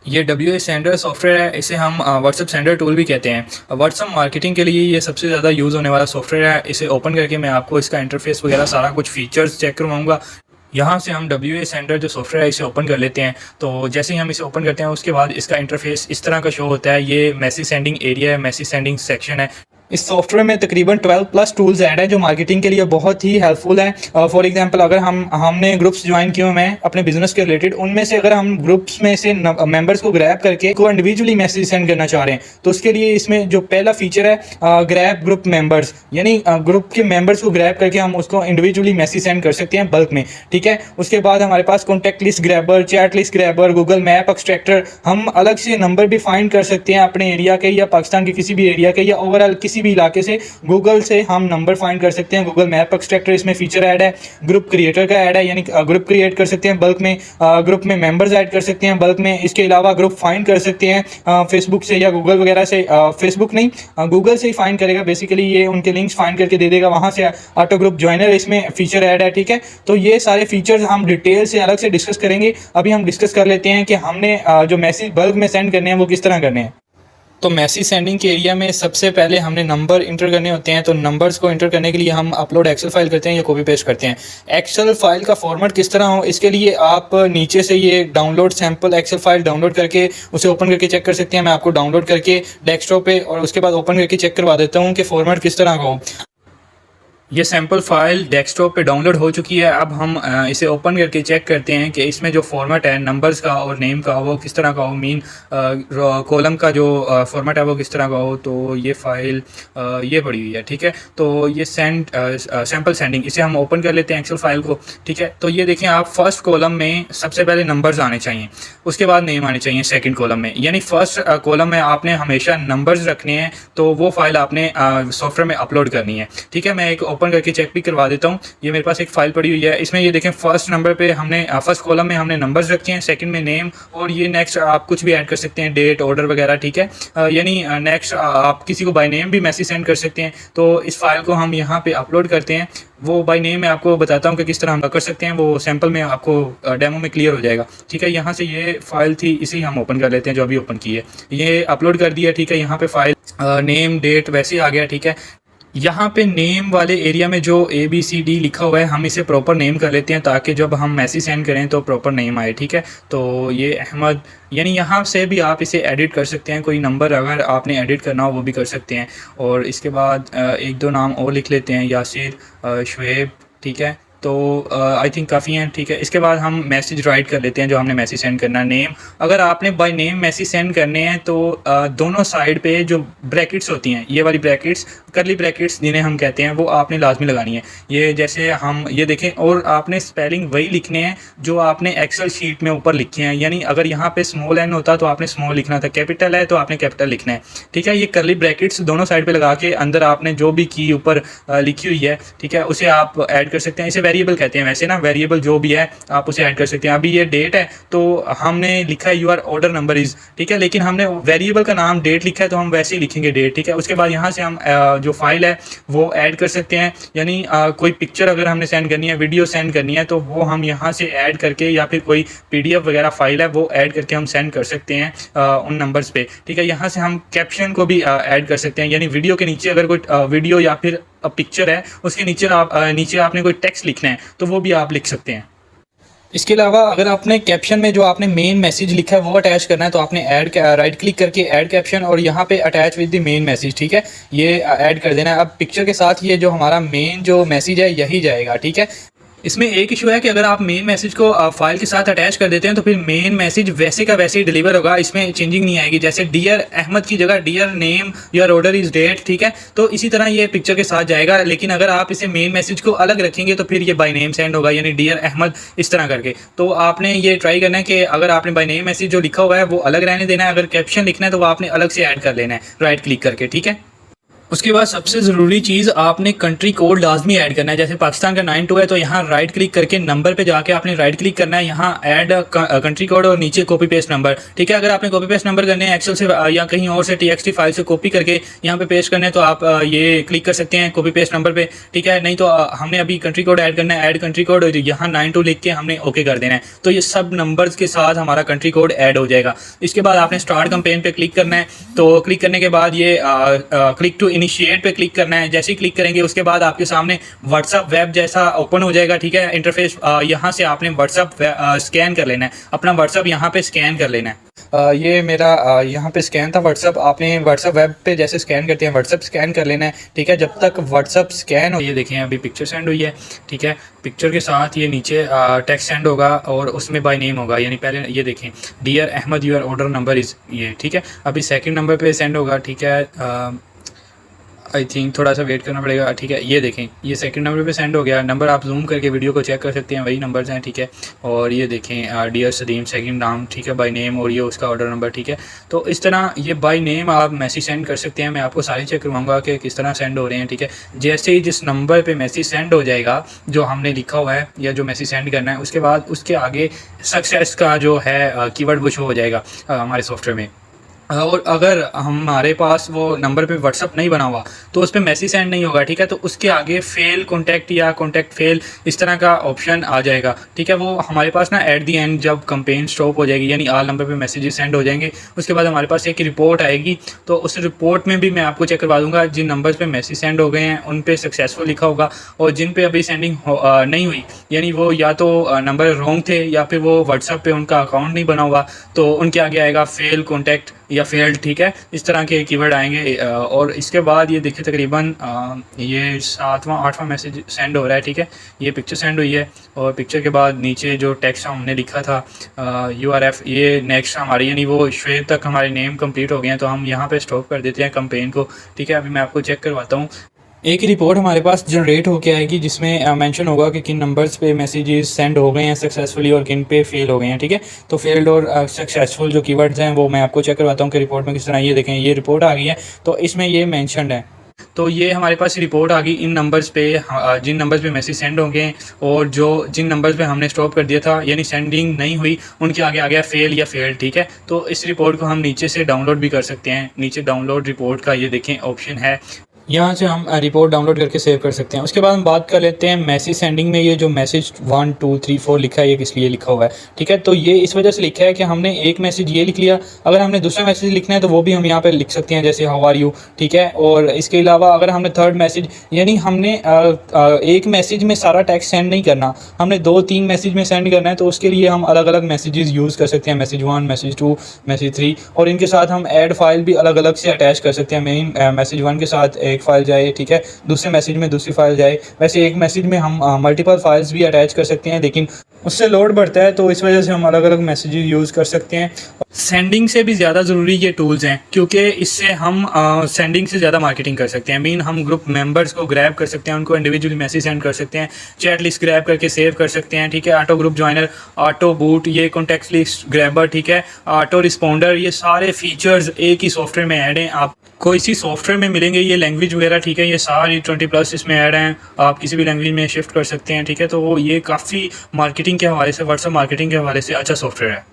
ये W A sender software है, इसे हम व्हाट्सएप सेंडर टूल भी कहते हैं। व्हाट्सएप मार्केटिंग के लिए ये सबसे ज़्यादा यूज़ होने वाला सॉफ्टवेयर है। इसे ओपन करके मैं आपको इसका इंटरफेस वगैरह सारा कुछ फीचर्स चेक करवाऊंगा। यहाँ से हम डब्ल्यू ए सेंडर जो सॉफ्टवेयर है इसे ओपन कर लेते हैं। तो जैसे ही हम इसे ओपन करते हैं उसके बाद इसका इंटरफेस इस तरह का शो होता है। ये मैसेज सेंडिंग एरिया है, मैसेज सेंडिंग सेक्शन है। इस सॉफ्टवेयर में तकरीबन 12 प्लस टूल्स ऐड हैं जो मार्केटिंग के लिए बहुत ही हेल्पफुल है। फॉर एग्जांपल अगर हमने ग्रुप्स ज्वाइन किए हुए हैं अपने बिजनेस के रिलेटेड, उनमें से अगर हम ग्रुप्स में से मेंबर्स को ग्रैब करके को इंडिविजुअली मैसेज सेंड करना चाह रहे हैं तो उसके लिए इसमें जो पहला फीचर है ग्रैब ग्रुप मेंबर्स, यानी ग्रुप के मेंबर्स को ग्रैब करके हम उसको इंडिविजुअली मैसेज सेंड कर सकते हैं बल्क में। ठीक है, उसके बाद हमारे पास contact list grabber, chat list grabber, Google map extractor, हम अलग से नंबर भी फाइंड कर सकते हैं अपने एरिया के या पाकिस्तान के किसी भी एरिया के या ओवरऑल किसी भी इलाके से। गूगल से हम नंबर फाइंड कर सकते हैं। गूगल मैप एक्सट्रैक्टर इसमें फीचर ऐड है। ग्रुप क्रिएटर का ऐड है, यानी ग्रुप क्रिएट कर सकते हैं बल्क में, ग्रुप में मेंबर्स ऐड कर सकते हैं बल्क में। इसके अलावा ग्रुप फाइंड कर सकते हैं फेसबुक से या गूगल वगैरह से। फेसबुक नहीं, गूगल से ही फाइंड करेगा बेसिकली, ये उनके लिंक्स फाइंड करके दे देगा, वहां से ऑटो ग्रुप ज्वाइनर इसमें फीचर ऐड है। ठीक है, तो ये सारे फीचर्स हम डिटेल से अलग से डिस्कस करेंगे। अभी हम डिस्कस कर लेते हैं कि हमने जो मैसेज बल्क में सेंड करने हैं वो किस तरह करने हैं। तो मैसेज सेंडिंग के एरिया में सबसे पहले हमने नंबर इंटर करने होते हैं। तो नंबर्स को इंटर करने के लिए हम अपलोड एक्सेल फाइल करते हैं या कॉपी पेस्ट करते हैं। एक्सेल फाइल का फॉर्मेट किस तरह हो, इसके लिए आप नीचे से ये download sample Excel file download करके उसे ओपन करके चेक कर सकते हैं। मैं आपको डाउनलोड करके डेस्कटॉप पे और उसके बाद ओपन करके चेक करवा देता हूँ कि फॉर्मेट किस तरह का हो। ये सैम्पल फाइल डेस्कटॉप पे डाउनलोड हो चुकी है। अब हम इसे ओपन करके चेक करते हैं कि इसमें जो फॉर्मेट है नंबर्स का और नेम का वो किस तरह का हो, मीन कॉलम का जो फॉर्मेट है वो किस तरह का हो। तो ये फाइल ये पड़ी हुई है। ठीक है, तो ये सैम्पल सेंडिंग, इसे हम ओपन कर लेते हैं एक्सेल फाइल को। ठीक है, तो ये देखें आप, फर्स्ट कॉलम में सबसे पहले नंबर्स आने चाहिए, उसके बाद नेम आने चाहिए सेकंड कॉलम में, यानी फर्स्ट कॉलम में आपने हमेशा नंबर्स रखने हैं। तो वो फाइल आपने सॉफ्टवेयर में अपलोड करनी है। ठीक है, मैं एक ओपन करके चेक भी करवा देता हूँ। ये मेरे पास एक फाइल पड़ी हुई है, इसमें ये देखें फर्स्ट नंबर पे हमने फर्स्ट कॉलम में हमने नंबर्स रखे हैं, सेकंड में नेम, और ये नेक्स्ट आप कुछ भी ऐड कर सकते हैं, डेट, ऑर्डर वगैरह। ठीक है, यानी नेक्स्ट आप किसी को बाय नेम भी मैसेज सेंड कर सकते हैं। तो इस फाइल को हम यहाँ पे अपलोड करते हैं। वो बाय नेम मैं आपको बताता हूँ कि किस तरह हम कर सकते हैं, वो सैंपल में आपको डेमो में क्लियर हो जाएगा। ठीक है, यहाँ से ये फाइल थी, इसे हम ओपन कर लेते हैं जो अभी ओपन की है। ये अपलोड कर दिया। ठीक है, यहाँ पे फाइल नेम डेट वैसे ही आ गया। ठीक है, यहाँ पे नेम वाले एरिया में जो ABCD लिखा हुआ है हम इसे प्रॉपर नेम कर लेते हैं ताकि जब हम मैसेज सेंड करें तो प्रॉपर नेम आए। ठीक है, तो ये अहमद, यानी यहाँ से भी आप इसे एडिट कर सकते हैं। कोई नंबर अगर आपने एडिट करना हो वो भी कर सकते हैं। और इसके बाद एक दो नाम और लिख लेते हैं, यासिर, शुएब। ठीक है, तो आई थिंक काफ़ी हैं। ठीक है, इसके बाद हम मैसेज राइट कर लेते हैं जो हमने मैसेज सेंड करना है। नेम, अगर आपने बाय नेम मैसेज सेंड करने हैं तो दोनों साइड पे जो ब्रैकेट्स होती हैं, ये वाली ब्रैकेट्स, करली ब्रैकेट्स जिन्हें हम कहते हैं, वो आपने लाजमी लगानी है। ये जैसे हम ये देखें, और आपने स्पेलिंग वही लिखने हैं जो आपने एक्सेल शीट में ऊपर लिखे हैं। यानी अगर यहाँ पे स्मॉल एन होता तो आपने स्मॉल लिखना था, कैपिटल है तो आपने कैपिटल लिखना है। ठीक है, ये करली ब्रैकेट्स दोनों साइड पे लगा के अंदर आपने जो भी की ऊपर लिखी हुई है, ठीक है, उसे आप ऐड कर सकते हैं। इसे वेरिएबल कहते हैं वैसे ना, वेरिएबल जो भी है आप उसे ऐड कर सकते हैं। अभी ये डेट है तो हमने लिखा है योर ऑर्डर नंबर इज, ठीक है, लेकिन हमने वेरिएबल का नाम डेट लिखा है तो हम वैसे ही लिखेंगे डेट। ठीक है, उसके बाद यहाँ से हम जो फाइल है वो ऐड कर सकते हैं। यानी कोई पिक्चर अगर हमने सेंड करनी है, वीडियो सेंड करनी है, तो वो हम यहाँ से ऐड करके, या फिर कोई PDF वगैरह फाइल है वो ऐड करके हम सेंड कर सकते हैं उन नंबर्स पे। ठीक है, यहाँ से हम कैप्शन को भी ऐड कर सकते हैं, यानी वीडियो के नीचे अगर कोई वीडियो या फिर पिक्चर है उसके नीचे आपने कोई टेक्स्ट लिखना है तो वो भी आप लिख सकते हैं। इसके अलावा अगर आपने कैप्शन में जो आपने मेन मैसेज लिखा है वो अटैच करना है तो आपने राइट क्लिक करके ऐड कैप्शन, और यहाँ पे attach with the main message, ठीक है, ये ऐड कर देना है। अब पिक्चर के साथ ये जो हमारा मेन जो मैसेज है यही जाएगा। ठीक है, इसमें एक इशू है कि अगर आप मेन मैसेज को फाइल के साथ अटैच कर देते हैं तो फिर मेन मैसेज वैसे का वैसे ही डिलीवर होगा, इसमें चेंजिंग नहीं आएगी। जैसे डियर अहमद की जगह dear name, your order is date, ठीक है, तो इसी तरह ये पिक्चर के साथ जाएगा। लेकिन अगर आप इसे मेन मैसेज को अलग रखेंगे तो फिर ये बाय नेम सेंड होगा, यानी डियर अहमद इस तरह करके। तो आपने ये ट्राई करना है कि अगर आपने बाय नेम मैसेज जो लिखा हुआ है वो अलग रहने देना है, अगर कैप्शन लिखना है तो वो आपने अलग से ऐड कर लेना है राइट क्लिक करके। ठीक है, उसके बाद सबसे ज़रूरी चीज़ आपने कंट्री कोड लाजमी ऐड करना है। जैसे पाकिस्तान का 92 है तो यहाँ राइट क्लिक करके नंबर पे जाके आपने राइट क्लिक करना है, यहाँ ऐड कंट्री कोड और नीचे कॉपी पेस्ट नंबर। ठीक है, अगर आपने कॉपी पेस्ट नंबर करने हैं एक्सेल से या कहीं और से TXT फाइल से कॉपी करके यहाँ पे पेस्ट करने हैं तो आप ये क्लिक कर सकते हैं कॉपी पेस्ट नंबर पे। ठीक है, नहीं तो हमने अभी कंट्री कोड ऐड करना है, ऐड कंट्री कोड, यहाँ 92 लिख के हमने ओके कर देना है, तो ये सब नंबर्स के साथ हमारा कंट्री कोड ऐड हो जाएगा। इसके बाद आपने स्टार्ट कैंपेन पे क्लिक करना है, तो क्लिक करने के बाद ये क्लिक टू इनिशिएट पे क्लिक करना है। जैसे ही क्लिक करेंगे उसके बाद आपके सामने व्हाट्सअप वेब जैसा ओपन हो जाएगा। ठीक है, इंटरफेस यहाँ से आपने व्हाट्सअप स्कैन कर लेना है, अपना व्हाट्सअप यहाँ पे स्कैन कर लेना है। ये मेरा यहाँ पे स्कैन था व्हाट्सअप, आपने व्हाट्सअप वेब पे जैसे स्कैन करते हैं व्हाट्सअप स्कैन कर लेना है। ठीक है, जब तक व्हाट्सअप स्कैन हो, ये देखें अभी पिक्चर सेंड हुई है। ठीक है, पिक्चर के साथ ये नीचे टेक्स्ट सेंड होगा और उसमें बाय नेम होगा, यानी पहले ये देखें dear Ahmed your order number is ये। ठीक है, अभी सेकंड नंबर पे सेंड होगा। ठीक है, आई थिंक थोड़ा सा वेट करना पड़ेगा। ठीक है, ये देखें ये सेकंड नंबर पे सेंड हो गया। नंबर आप जूम करके वीडियो को चेक कर सकते हैं, वही नंबर्स हैं। ठीक है, और ये देखें डियर सलीम सेकंड नाम, ठीक है, बाय नेम, और ये उसका ऑर्डर नंबर। ठीक है, तो इस तरह ये बाय नेम आप मैसेज सेंड कर सकते हैं। मैं आपको सारी चेक करवाऊंगा कि किस तरह सेंड हो रहे हैं। ठीक है, जैसे ही जिस नंबर पर मैसेज सेंड हो जाएगा जो हमने लिखा हुआ है या जो मैसेज सेंड करना है, उसके बाद उसके आगे सक्सेस का जो है कीवर्ड वो शो हो जाएगा हमारे सॉफ्टवेयर में। और अगर हमारे पास वो नंबर पे व्हाट्सअप नहीं बना हुआ तो उस पर मैसेज सेंड नहीं होगा। ठीक है, तो उसके आगे फेल कॉन्टैक्ट या कॉन्टैक्ट फेल इस तरह का ऑप्शन आ जाएगा। ठीक है, वो हमारे पास ना एट दी एंड जब कंपेन स्टॉप हो जाएगी, यानी आल नंबर पे मैसेजेस सेंड हो जाएंगे, उसके बाद हमारे पास एक रिपोर्ट आएगी। तो उस रिपोर्ट में भी मैं आपको चेक करवा दूंगा जिन नंबर्स पे मैसेज सेंड हो गए हैं उन पे सक्सेसफुल लिखा होगा, और जिन पे अभी सेंडिंग नहीं हुई, यानी वो या तो नंबर रॉन्ग थे या फिर वो व्हाट्सअप पे उनका अकाउंट नहीं बना हुआ, तो उनके आगे आएगा फेल कॉन्टैक्ट या फेल्ड। ठीक है, इस तरह के कीवर्ड आएंगे। और इसके बाद ये देखिए तकरीबन ये 7वां 8वां मैसेज सेंड हो रहा है। ठीक है, ये पिक्चर सेंड हुई है और पिक्चर के बाद नीचे जो टेक्स्ट हमने लिखा था URF, ये नेक्स्ट हमारी, यानी वो श्वेत तक हमारे नेम कंप्लीट हो गए हैं, तो हम यहाँ पे स्टॉप कर देते हैं कंपेन को। ठीक है, अभी मैं आपको चेक करवाता हूँ। एक रिपोर्ट हमारे पास जनरेट होके आएगी जिसमें मेंशन होगा कि किन नंबर्स पे मैसेजेस सेंड हो गए हैं सक्सेसफुली और किन पे फेल हो गए हैं। ठीक है, तो फेल्ड और सक्सेसफुल जो कीवर्ड्स हैं वो मैं आपको चेक करवाता हूँ कि रिपोर्ट में किस तरह। ये देखें ये रिपोर्ट आ गई है, तो इसमें ये मेंशनड है। तो ये हमारे पास रिपोर्ट आ गई इन नंबर्स पे, जिन नंबर्स पे मैसेज सेंड होंगे और जो जिन नंबर्स पे हमने स्टॉप कर दिया था यानी सेंडिंग नहीं हुई, उनके आगे आ गया फेल या फेल्ड। ठीक है, तो इस रिपोर्ट को हम नीचे से डाउनलोड भी कर सकते हैं। नीचे डाउनलोड रिपोर्ट का ये देखें ऑप्शन है, यहाँ से हम रिपोर्ट डाउनलोड करके सेव कर सकते हैं। उसके बाद हम बात कर लेते हैं मैसेज सेंडिंग में ये जो मैसेज 1 2 3 4 लिखा है, ये किस लिए लिखा हुआ है। ठीक है, तो ये इस वजह से लिखा है कि हमने एक मैसेज ये लिख लिया, अगर हमने दूसरा मैसेज लिखना है तो वो भी हम यहाँ पे लिख सकते हैं, जैसे हाउ आर यू। ठीक है, और इसके अलावा अगर हमने थर्ड मैसेज, यानी हमने एक मैसेज में सारा टेक्स्ट सेंड नहीं करना, हमने 2-3 मैसेज में सेंड करना है, तो उसके लिए हम अलग अलग मैसेजेस यूज़ कर सकते हैं, मैसेज 1, मैसेज 2, मैसेज 3, और इनके साथ हम ऐड फाइल भी अलग अलग से अटैच कर सकते हैं। मेन मैसेज 1 के साथ एक फ़ाइल जाए, ठीक है, दूसरे मैसेज में दूसरी फाइल जाए। वैसे एक मैसेज में हम मल्टीपल फाइल्स भी अटैच कर सकते हैं, लेकिन उससे लोड बढ़ता है, तो इस वजह से हम अलग अलग मैसेजेस यूज़ कर सकते हैं। सेंडिंग से भी ज़्यादा ज़रूरी ये टूल्स हैं, क्योंकि इससे हम सेंडिंग से ज़्यादा मार्केटिंग कर सकते हैं। मीन हम ग्रुप मेंबर्स को ग्रैब कर सकते हैं, उनको इंडिविजुअली मैसेज सेंड कर सकते हैं, चैट लिस्ट ग्रैब करके सेव कर सकते हैं। ठीक है, auto group joiner, auto boot, ये कॉन्टेक्ट लिस्ट ग्रैबर, ठीक है, ऑटो रिस्पॉन्डर, ये सारे फीचर्स एक ही सॉफ्टवेयर में ऐड हैं। आप कोई सी सॉफ्टवेयर में मिलेंगे ये लैंग्वेज वगैरह। ठीक है, ये सारी 20+ इसमें ऐड हैं, आप किसी भी लैंग्वेज में शिफ्ट कर सकते हैं। ठीक है, तो ये काफ़ी मार्केटिंग के हवाले से, व्हाट्सएप मार्केटिंग के हवाले से अच्छा सॉफ्टवेयर है।